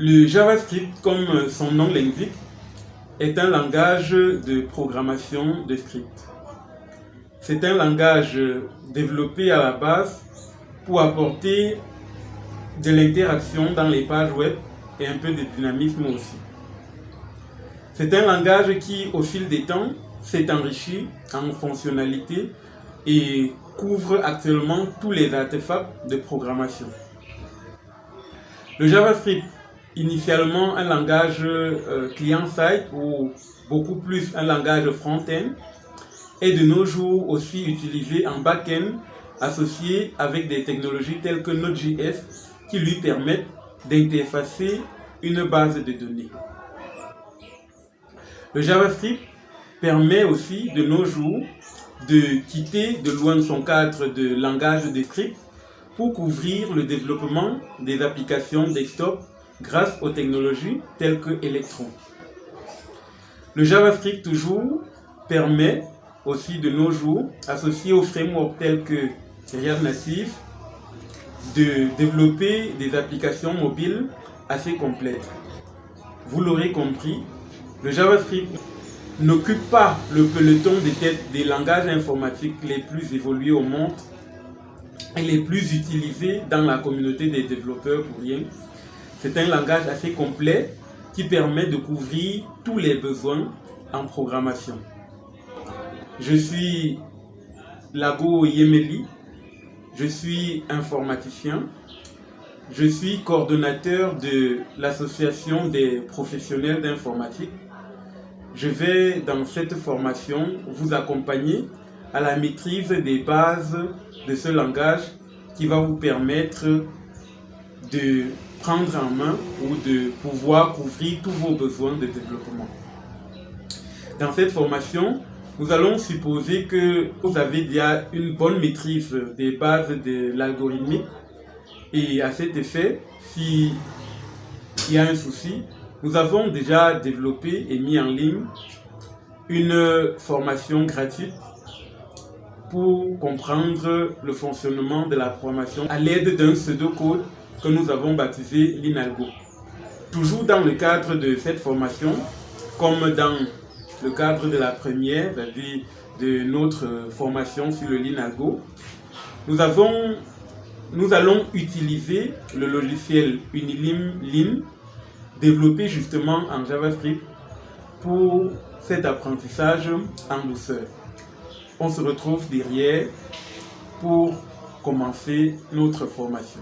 Le JavaScript, comme son nom l'indique, est un langage de programmation de script. C'est un langage développé à la base pour apporter de l'interaction dans les pages web et un peu de dynamisme aussi. C'est un langage qui, au fil des temps, s'est enrichi en fonctionnalités et couvre actuellement tous les artefacts de programmation. Le JavaScript, initialement un langage client-side ou beaucoup plus un langage front-end, est de nos jours aussi utilisé en back-end, associé avec des technologies telles que Node.js qui lui permettent d'interfacer une base de données. Le JavaScript permet aussi de nos jours de quitter de loin son cadre de langage de script pour couvrir le développement des applications desktop grâce aux technologies telles que Electron. Le JavaScript toujours permet aussi de nos jours, associé aux frameworks tels que React Native, de développer des applications mobiles assez complètes. Vous l'aurez compris, le JavaScript n'occupe pas le peloton de tête des langages informatiques les plus évolués au monde et les plus utilisés dans la communauté des développeurs pour rien. C'est un langage assez complet qui permet de couvrir tous les besoins en programmation. Je suis Lago Yemeli, je suis informaticien, je suis coordonnateur de l'association des professionnels d'informatique. Je vais dans cette formation vous accompagner à la maîtrise des bases de ce langage qui va vous permettre de prendre en main ou de pouvoir couvrir tous vos besoins de développement. Dans cette formation, nous allons supposer que vous avez déjà une bonne maîtrise des bases de l'algorithmique et à cet effet, s'il y a un souci, nous avons déjà développé et mis en ligne une formation gratuite pour comprendre le fonctionnement de la programmation à l'aide d'un pseudocode que nous avons baptisé Linalgo. Toujours dans le cadre de cette formation, comme dans le cadre de la première, c'est-à-dire de notre formation sur le Linalgo, nous allons utiliser le logiciel Unilim développé justement en JavaScript pour cet apprentissage en douceur. On se retrouve derrière pour commencer notre formation.